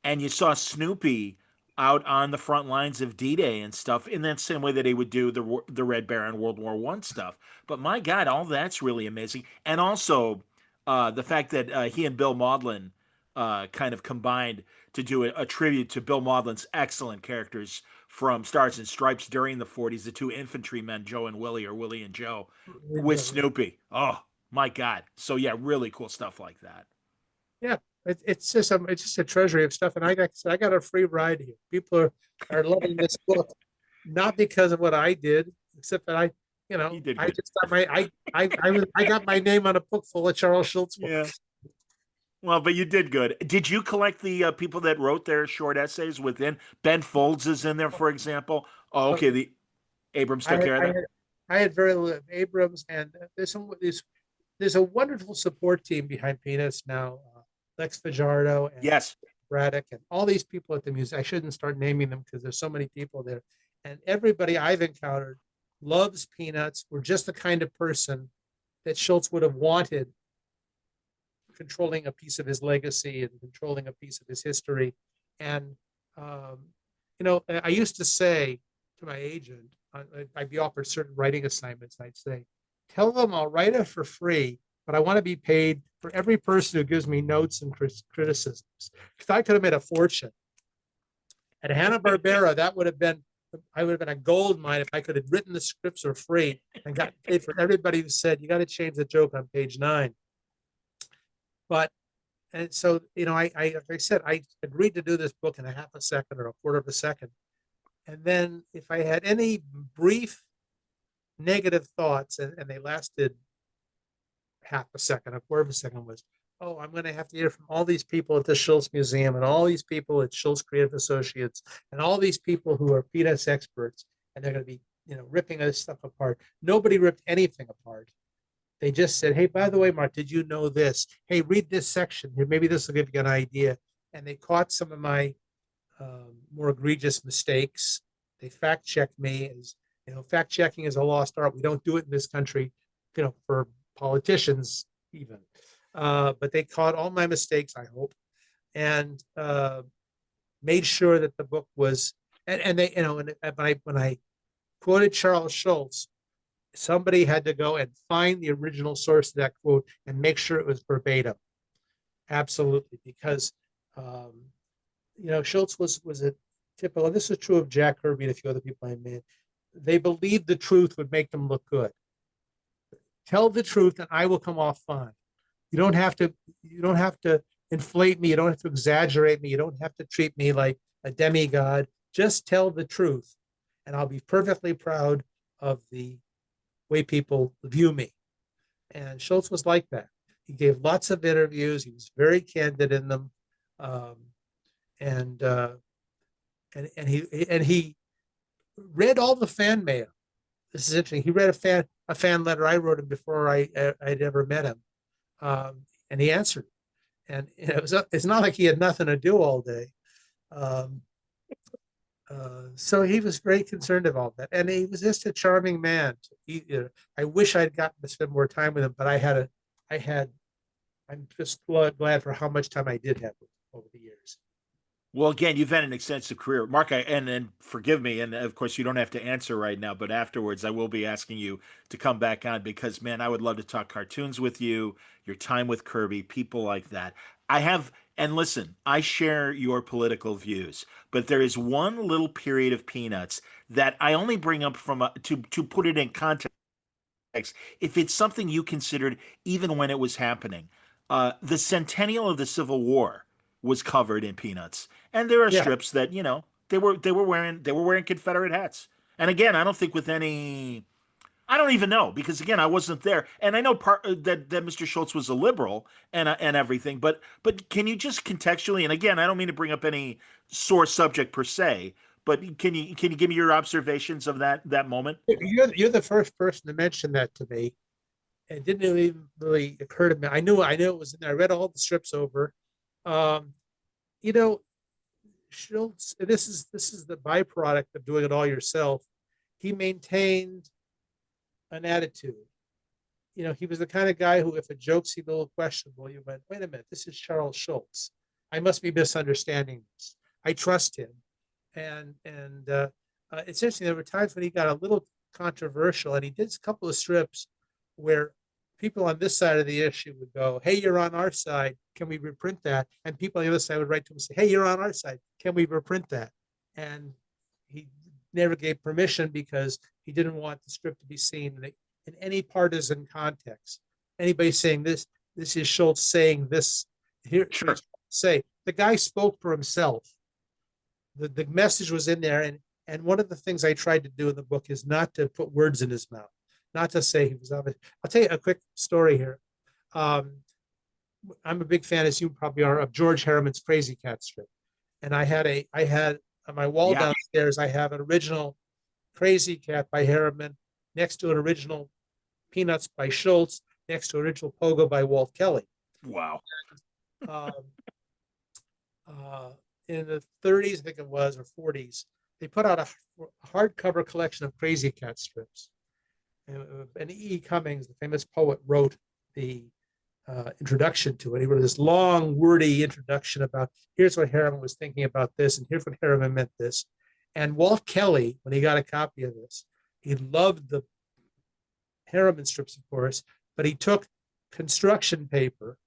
And you saw Snoopy out on the front lines of D-Day and stuff in that same way that he would do the Red Baron World War I stuff. But my God, all that's really amazing. And also the fact that he and Bill Maudlin kind of combined to do a tribute to Bill Maudlin's excellent characters from Stars and Stripes during the 40s, the two infantrymen, Joe and Willie, or Willie and Joe, with Snoopy. Oh, my God. So, yeah, really cool stuff like that. Yeah, it's just a treasury of stuff. And I got a free ride here. People are loving this book, not because of what I did, except that I just got I got my name on a book full of Charles Schulz books. Yeah. Well, but you did good. Did you collect the people that wrote their short essays within? Ben Folds is in there, for example. Oh, okay. The Abrams took care of that. I had very little Abrams, and there's a wonderful support team behind Peanuts now. Lex Fajardo and Braddock and all these people at the museum. I shouldn't start naming them because there's so many people there. And everybody I've encountered loves Peanuts. We're just the kind of person that Schulz would have wanted, controlling a piece of his legacy and controlling a piece of his history. And, I used to say to my agent, I'd be offered certain writing assignments. I'd say, tell them I'll write it for free, but I want to be paid for every person who gives me notes and criticisms, because I could have made a fortune. At Hanna-Barbera, I would have been a gold mine if I could have written the scripts for free and got paid for everybody who said, you got to change the joke on page 9. And so, like I said, I agreed to do this book in a half a second or a quarter of a second. And then if I had any brief negative thoughts, and they lasted half a second, a quarter of a second, was, oh, I'm going to have to hear from all these people at the Schulz Museum and all these people at Schulz Creative Associates and all these people who are Peanuts experts, and they're going to be, ripping this stuff apart. Nobody ripped anything apart. They just said, hey, by the way, Mark, did you know this? Hey, read this section here. Maybe this will give you an idea. And they caught some of my more egregious mistakes. They fact checked me. As fact checking is a lost art. We don't do it in this country, for politicians even. But they caught all my mistakes, I hope, and made sure that the book was. And they, when I quoted Charles Schulz, somebody had to go and find the original source of that quote and make sure it was verbatim. Absolutely, because Schulz was a typical. And this is true of Jack Kirby and a few other people I met. They believed the truth would make them look good. Tell the truth, and I will come off fine. You don't have to. You don't have to inflate me. You don't have to exaggerate me. You don't have to treat me like a demigod. Just tell the truth, and I'll be perfectly proud of the way people view me. And Schulz was like that. He gave lots of interviews. He was very candid in them, and he read all the fan mail. This is interesting. He read a fan letter I wrote him before I'd ever met him, and he answered. And it's not like he had nothing to do all day. So he was very concerned about that, and he was just a charming man. I wish I'd gotten to spend more time with him, but I'm just glad for how much time I did have with him over the years. Well, again, you've had an extensive career, Mark. And forgive me, and of course, you don't have to answer right now, but afterwards, I will be asking you to come back on because, man, I would love to talk cartoons with you, your time with Kirby, people like that. And listen, I share your political views, but there is one little period of Peanuts that I only bring up to put it in context. If it's something you considered, even when it was happening, the centennial of the Civil War was covered in Peanuts, and there are strips that they were wearing Confederate hats. And again, I don't think with any. I don't even know because again, I wasn't there, and I know that Mr. Schulz was a liberal and everything. But can you just contextually? And again, I don't mean to bring up any sore subject per se, but can you give me your observations of that moment? You're the first person to mention that to me. It didn't even really occur to me. I knew it was in there. I read all the strips over. Schulz. This is the byproduct of doing it all yourself. He maintained an attitude. He was the kind of guy who, if a joke seemed a little questionable, you went, "Wait a minute, this is Charles Schulz. I must be misunderstanding this. I trust him." And it's interesting. There were times when he got a little controversial, and he did a couple of strips where people on this side of the issue would go, "Hey, you're on our side. Can we reprint that?" And people on the other side would write to him and say, "Hey, you're on our side. Can we reprint that?" And he never gave permission because he didn't want the strip to be seen in any partisan context. Anybody saying this is Schulz saying this here. Sure. Say the guy spoke for himself. The message was in there, and one of the things I tried to do in the book is not to put words in his mouth, not to say he was obvious. I'll tell you a quick story here. I'm a big fan, as you probably are, of George Harriman's Crazy Cat strip, and I had on my wall downstairs, I have an original Crazy Cat by Harriman next to an original Peanuts by Schulz, next to an original Pogo by Walt Kelly. Wow. In the 30s, I think it was, or 40s, they put out a hardcover collection of Crazy Cat strips. And E. Cummings, the famous poet, wrote the introduction to it. He wrote this long, wordy introduction about here's what Harriman was thinking about this, and here's what Harriman meant this. And Walt Kelly, when he got a copy of this, he loved the Harriman strips, of course, but he took construction paper,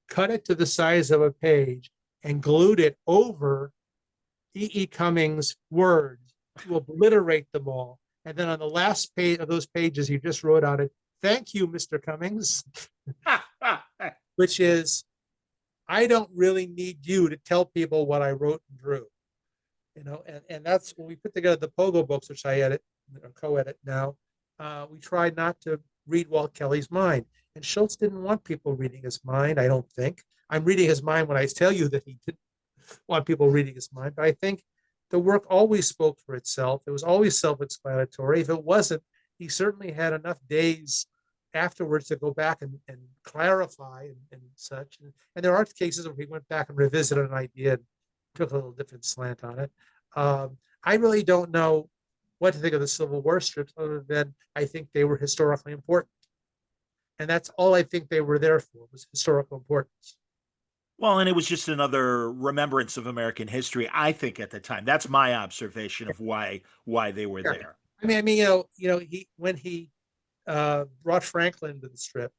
cut it to the size of a page, and glued it over E. Cummings' words to obliterate them all. And then on the last page of those pages, he just wrote on it, "Thank you, Mr. Cummings," which is, I don't really need you to tell people what I wrote and drew. And that's when we put together the Pogo books, which I edit or co-edit now. We try not to read Walt Kelly's mind. And Schulz didn't want people reading his mind, I don't think. I'm reading his mind when I tell you that he didn't want people reading his mind, but I think the work always spoke for itself. It was always self-explanatory. If it wasn't, he certainly had enough days afterwards to go back and clarify and such. And there are cases where he went back and revisited an idea and took a little different slant on it. I really don't know what to think of the Civil War strips, other than I think they were historically important. And that's all I think they were there for, was historical importance. Well, and it was just another remembrance of American history, I think, at the time. That's my observation of why they were Yeah. there. He when he brought Franklin to the strip,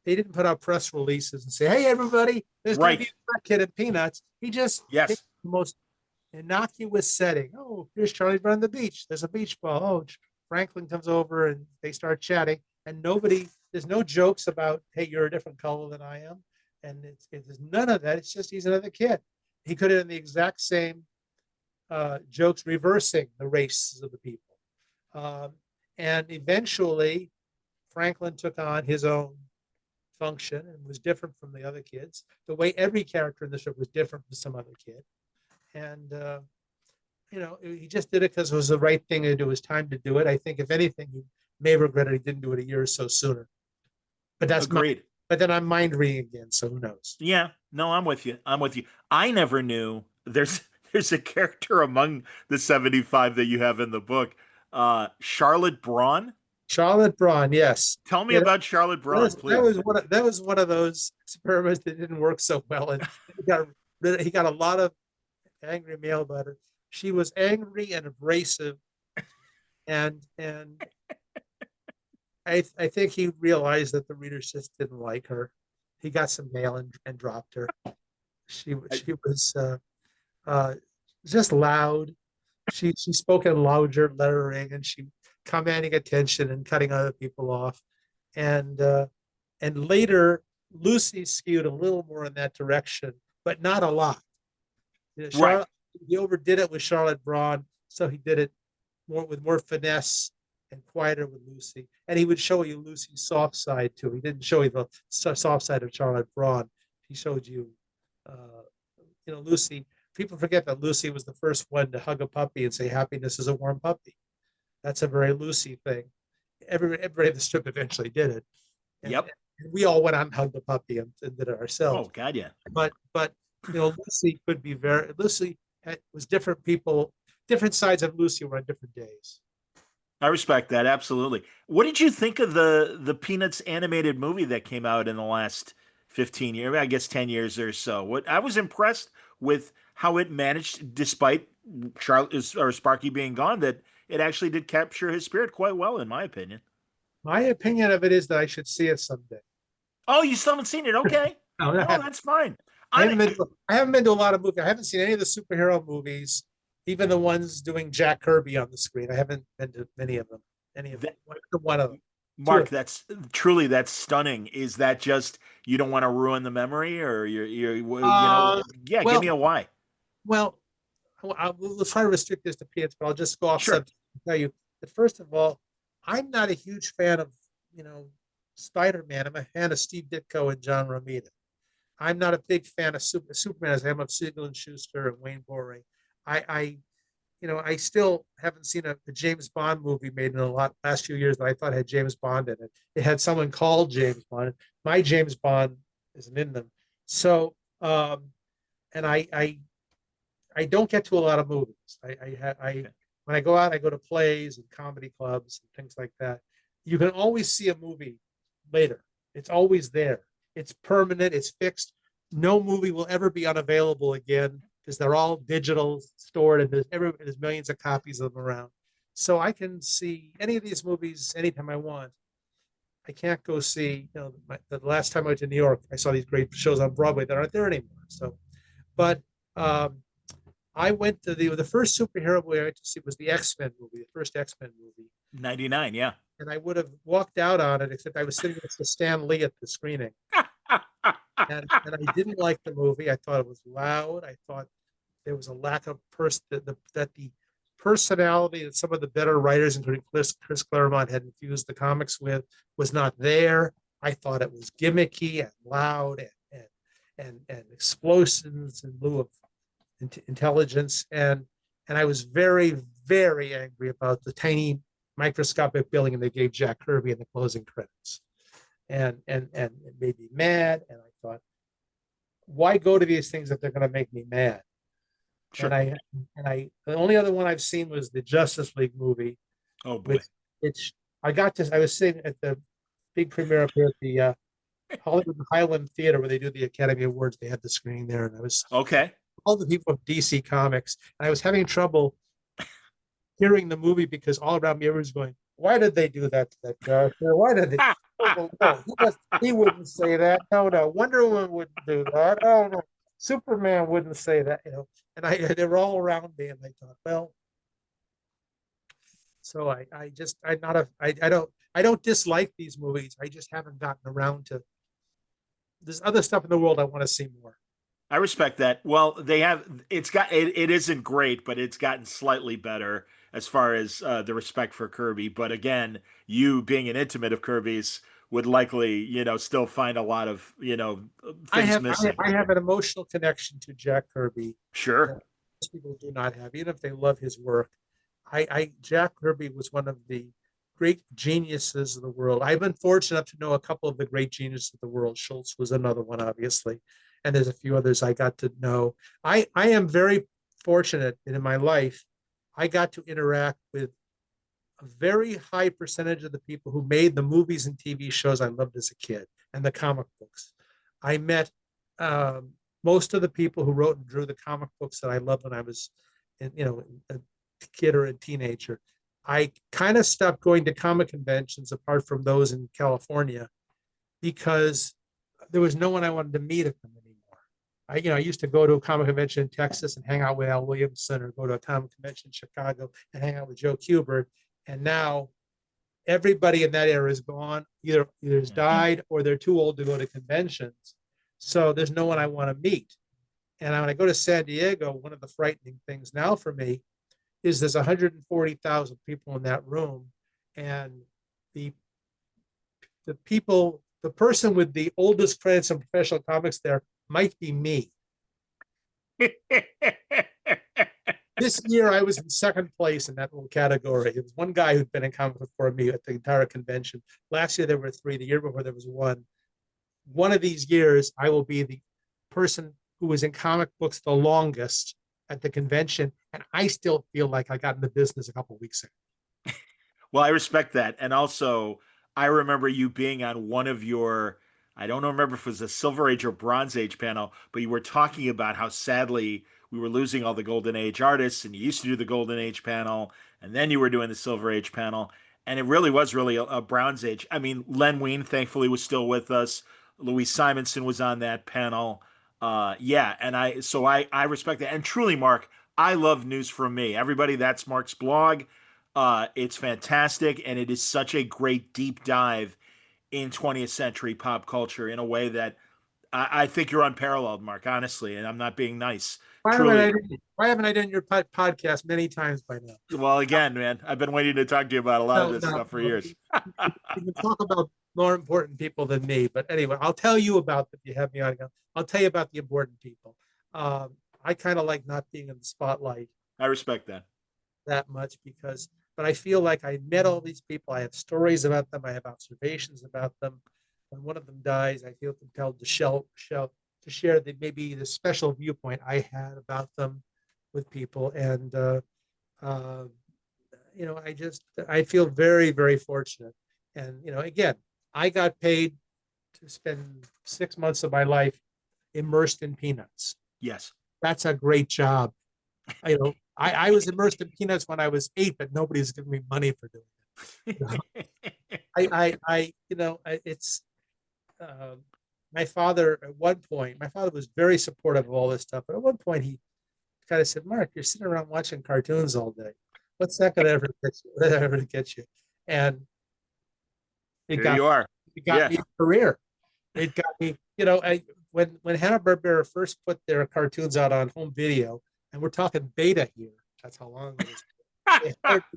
they didn't put out press releases and say, "Hey, everybody, there's going to be Right. a black kid in Peanuts." He just picked Yes. the most innocuous setting. Oh, here's Charlie Brown on the beach. There's a beach ball. Oh, Franklin comes over and they start chatting, and there's no jokes about, "Hey, you're a different color than I am," and there's none of that. It's just he's another kid. He could have done the exact same jokes reversing the races of the people. And eventually, Franklin took on his own function and was different from the other kids. The way every character in the show was different from some other kid. And, he just did it because it was the right thing to do. It was time to do it. I think, if anything, he may regret it. He didn't do it a year or so sooner. But that's Agreed. but then I'm mind reading again, so who knows? Yeah. No, I'm with you. I never knew there's a character among the 75 that you have in the book, Charlotte Braun. Charlotte Braun, yes. Tell me about Charlotte Braun, please. That was one of those experiments that didn't work so well, and he got a lot of angry mail about her. She was angry and abrasive, and I think he realized that the readers just didn't like her. He got some mail and dropped her. She was just loud. She spoke in louder lettering, and she commanding attention and cutting other people off. And later, Lucy skewed a little more in that direction, but not a lot. Right. He overdid it with Charlotte Braun, so he did it with more finesse and quieter with Lucy. And he would show you Lucy's soft side too. He didn't show you the soft side of Charlotte Braun. He showed you, Lucy. People forget that Lucy was the first one to hug a puppy and say, "Happiness is a warm puppy." That's a very Lucy thing. Everybody in the strip eventually did it. And we all went out and hugged the puppy and did it ourselves. Oh God, yeah. But Lucy could be Lucy was different people. Different sides of Lucy were on different days. I respect that, absolutely. What did you think of the Peanuts animated movie that came out in the last 15 years, I guess 10 years or so? I was impressed with how it managed, despite Sparky being gone, that it actually did capture his spirit quite well, in my opinion. My opinion of it is that I should see it someday. Oh, you still haven't seen it? Okay. No, that's fine. I haven't been to a lot of movies. I haven't seen any of the superhero movies, even the ones doing Jack Kirby on the screen. I haven't been to many of them. One of them. Mark, that's stunning. Is that just you don't want to ruin the memory, or give me a why? Well, we'll try to restrict this to Peanuts, but I'll just go off subject and tell you that, first of all, I'm not a huge fan of Spider-Man. I'm a fan of Steve Ditko and John Romita. I'm not a big fan of Superman as I am of Siegel and Schuster and Wayne Boring. I still haven't seen a James Bond movie made in the last few years that I thought had James Bond in it. It had someone called James Bond. My James Bond isn't in them. So, and I don't get to a lot of movies. When I go out, I go to plays and comedy clubs and things like that. You can always see a movie later. It's always there. It's permanent. It's fixed. No movie will ever be unavailable again, because they're all digital, stored, and there's millions of copies of them around. So I can see any of these movies anytime I want. I can't go see, the last time I went to New York, I saw these great shows on Broadway that aren't there anymore. So, but I went to the first superhero movie I went to see was the X-Men movie, the first X-Men movie. 99, yeah. And I would have walked out on it, except I was sitting next to Stan Lee at the screening. And I didn't like the movie. I thought it was loud. I thought there was a lack of that the personality that some of the better writers, including Chris Claremont, had infused the comics with was not there. I thought it was gimmicky and loud and explosions in lieu of intelligence. And I was very, very angry about the tiny microscopic billing they gave Jack Kirby in the closing credits. And it made me mad. And I thought, why go to these things if they're going to make me mad? And Sure. the only other one I've seen was the Justice League movie, Oh boy. which I was sitting at the big premiere up here at the Hollywood Highland Theater where they do the Academy Awards. They had the screening there, and I was Okay. all the people of DC Comics, and I was having trouble hearing the movie because all around me everyone's going, "Why did they do that to that character? Why did they?" Oh, no, he wouldn't say that. No, no. Wonder Woman wouldn't do that. Oh no, Superman wouldn't say that. They were all around me, and I thought, well, so I don't dislike these movies. I just haven't gotten around to. There's other stuff in the world I want to see more. I respect that. Well, it isn't great, but it's gotten slightly better as far as the respect for Kirby. But again, you being an intimate of Kirby's would likely, still find a lot of, things missing. I have an emotional connection to Jack Kirby Sure. that most people do not have, even if they love his work. Jack Kirby was one of the great geniuses of the world. I've been fortunate enough to know a couple of the great geniuses of the world. Schulz was another one, obviously, and there's a few others I got to know. I am very fortunate that in my life, I got to interact with a very high percentage of the people who made the movies and TV shows I loved as a kid and the comic books. I met most of the people who wrote and drew the comic books that I loved when I was, a kid or a teenager. I kind of stopped going to comic conventions apart from those in California because there was no one I wanted to meet at them anymore. I used to go to a comic convention in Texas and hang out with Al Williamson, or go to a comic convention in Chicago and hang out with Joe Kubert. And now everybody in that era is gone, either has died or they're too old to go to conventions. So there's no one I want to meet. And when I go to San Diego, one of the frightening things now for me is there's 140,000 people in that room, and the person with the oldest credits in professional comics there might be me. This year I was in second place in that little category. There was one guy who'd been in comics before me at the entire convention. Last year there were 3. The year before there was 1. One of these years I will be the person who was in comic books the longest at the convention, and I still feel like I got in the business a couple of weeks ago. Well, I respect that. And also, I remember you being on one of your, I don't remember if it was a Silver Age or Bronze Age panel, but you were talking about how sadly we were losing all the Golden Age artists, and you used to do the Golden Age panel, and then you were doing the Silver Age panel, and it really was a Bronze Age. I mean, Len Wein, thankfully, was still with us. Louise Simonson was on that panel. And I respect that. And truly, Mark, I love News From Me. Everybody, that's Mark's blog. It's fantastic, and it is such a great deep dive in 20th century pop culture in a way that I think you're unparalleled, Mark, honestly, and I'm not being nice. Why haven't I done your podcast many times by now? Well, again, man, I've been waiting to talk to you about a lot of this stuff for years. You can talk about more important people than me, but anyway, I'll tell you about them if you have me on. I'll tell you about the important people. I kind of like not being in the spotlight. I respect that much but I feel like I met all these people. I have stories about them. I have observations about them. When one of them dies, I feel compelled to share maybe the special viewpoint I had about them with people. And, I feel very, very fortunate. And, again, I got paid to spend 6 months of my life immersed in Peanuts. Yes. That's a great job. I was immersed in Peanuts when I was 8, but nobody's giving me money for doing it. It's my father at one point. My father was very supportive of all this stuff, but at one point he kind of said, "Mark, you're sitting around watching cartoons all day. What's that going to ever get you?" And it got me a career. It got me, when Hanna-Barbera first put their cartoons out on home video, and we're talking beta here. That's how long it is.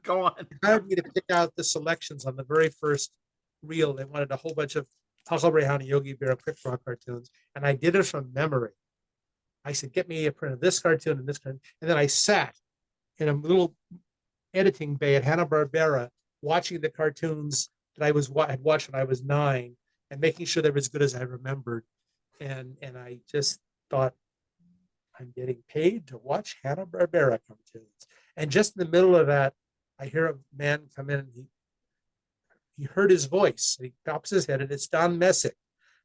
Go on. They hired me to pick out the selections on the very first reel. They wanted a whole bunch of Huckleberry and Yogi Bear and Quick Draw cartoons, and I did it from memory. I said, "Get me a print of this cartoon and this cartoon," and then I sat in a little editing bay at Hanna-Barbera watching the cartoons that had watched when I was 9 and making sure they were as good as I remembered. And I just thought, I'm getting paid to watch Hanna-Barbera cartoons. And just in the middle of that, I hear a man come in, and he heard his voice. He pops his head, and it's Don Messick,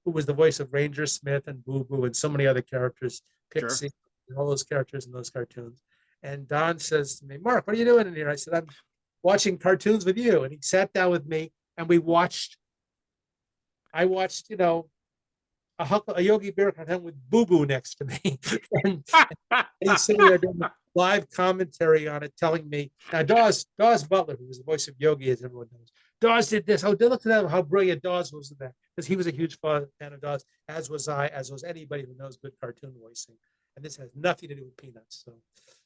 who was the voice of Ranger Smith and Boo Boo and so many other characters, Pixie, and all those characters in those cartoons. And Don says to me, "Mark, what are you doing in here?" I said, "I'm watching cartoons with you." And he sat down with me, and I watched, a Yogi Bear cartoon with Boo Boo next to me. and he's sitting there doing live commentary on it, telling me, now Dawes Butler, who was the voice of Yogi, as everyone knows, Dawes did this. Oh, look at how brilliant Dawes was in that. Because he was a huge fan of Dawes, as was I, as was anybody who knows good cartoon voicing. And this has nothing to do with Peanuts.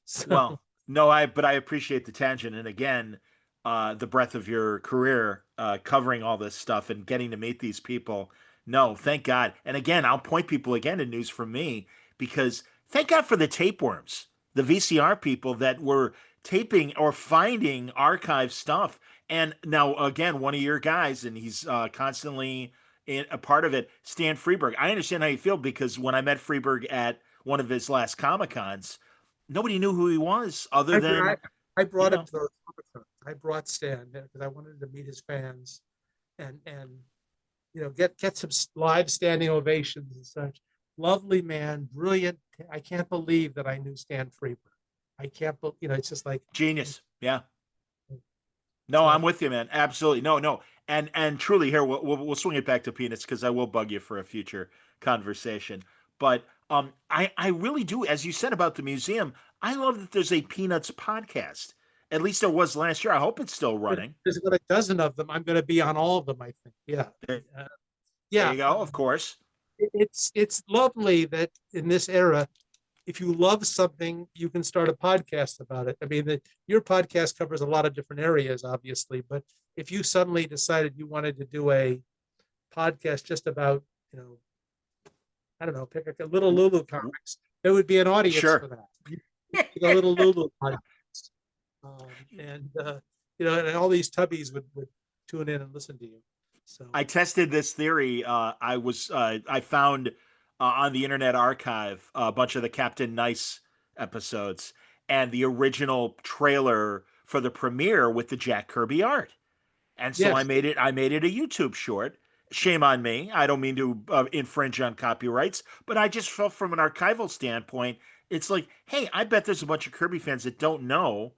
So. Well, no, but I appreciate the tangent. And again, the breadth of your career, covering all this stuff and getting to meet these people. No, thank God. And again, I'll point people again to News From Me, because thank God for the tapeworms, the VCR people that were taping or finding archive stuff. And now, again, one of your guys, and he's constantly a part of it, Stan Freberg. I understand how you feel, because when I met Freberg at one of his last Comic-Cons, nobody knew who he was other than... I brought him to the Comic-Con. I brought Stan because I wanted to meet his fans and get some live standing ovations and such. Lovely man, brilliant. I can't believe that I knew Stan Freberg. I can't believe, it's just like genius. Yeah. No, I'm with you, man. Absolutely. No. And truly here, we'll swing it back to Peanuts, because I will bug you for a future conversation. But I really do, as you said about the museum, I love that there's a Peanuts podcast. At least there was last year. I hope it's still running. There's about a dozen of them. I'm going to be on all of them, I think. Yeah. There you go, of course. It's lovely that in this era, if you love something, you can start a podcast about it. I mean, your podcast covers a lot of different areas, obviously, but if you suddenly decided you wanted to do a podcast just about, I don't know, pick a Little Lulu comics, there would be an audience for that. A Little Lulu podcast. And all these tubbies would tune in and listen to you. So I tested this theory. I found on the Internet Archive a bunch of the Captain Nice episodes and the original trailer for the premiere with the Jack Kirby art. And so I made it a YouTube short. Shame on me. I don't mean to infringe on copyrights, but I just felt from an archival standpoint, it's like, hey, I bet there's a bunch of Kirby fans that don't know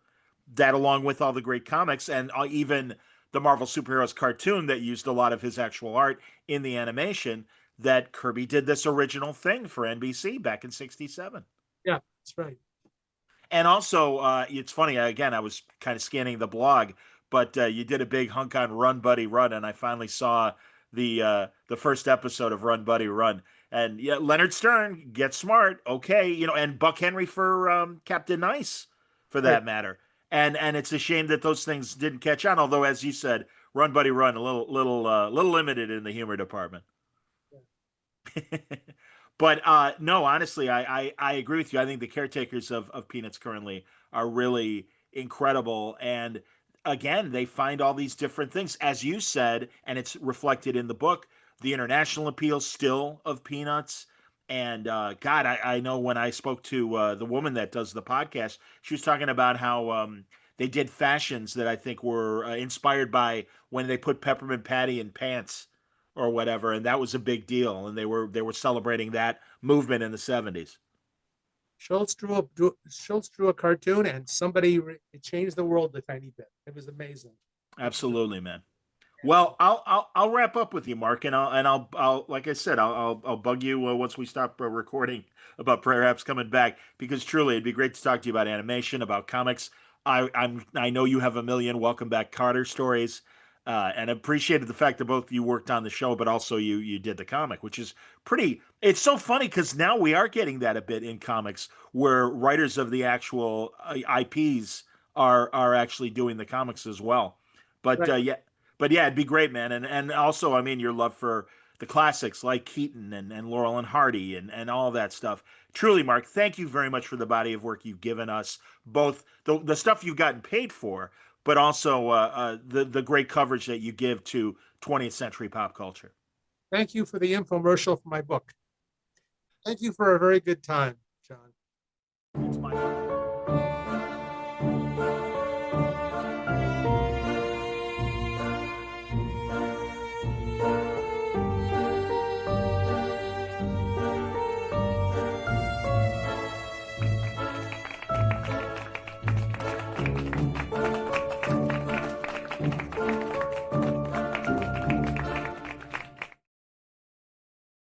that, along with all the great comics and even the Marvel Superheroes cartoon that used a lot of his actual art in the animation, that Kirby did this original thing for NBC back in '67. Yeah, that's right. And also, it's funny, again, I was kind of scanning the blog, but you did a big hunk on Run Buddy Run, and I finally saw the first episode of Run Buddy Run. And yeah, Leonard Stern, get smart, okay, and Buck Henry for Captain Nice, for that matter. And it's a shame that those things didn't catch on. Although, as you said, Run Buddy Run, a little limited in the humor department. Yeah. But no, honestly, I agree with you. I think the caretakers of Peanuts currently are really incredible. And again, they find all these different things, as you said, and it's reflected in the book. The international appeal still of Peanuts. And God, I know when I spoke to the woman that does the podcast, she was talking about how they did fashions that I think were inspired by when they put Peppermint Patty in pants or whatever, and that was a big deal. And they were celebrating that movement in the '70s. Schulz drew a cartoon, and it changed the world a tiny bit. It was amazing. Absolutely, man. Well, I'll wrap up with you, Mark, and I'll like I said, I'll bug you once we stop recording about perhaps coming back, because truly it'd be great to talk to you about animation, about comics. I know you have a million Welcome Back Carter stories, and appreciated the fact that both you worked on the show, but also you did the comic, which is pretty. It's so funny because now we are getting that a bit in comics, where writers of the actual IPs are actually doing the comics as well. But yeah. But yeah, it'd be great, man. And also, I mean, your love for the classics like Keaton and Laurel and Hardy and all that stuff. Truly, Mark, thank you very much for the body of work you've given us, both the stuff you've gotten paid for, but also the great coverage that you give to 20th century pop culture. Thank you for the infomercial for my book. Thank you for a very good time, John. It's my pleasure.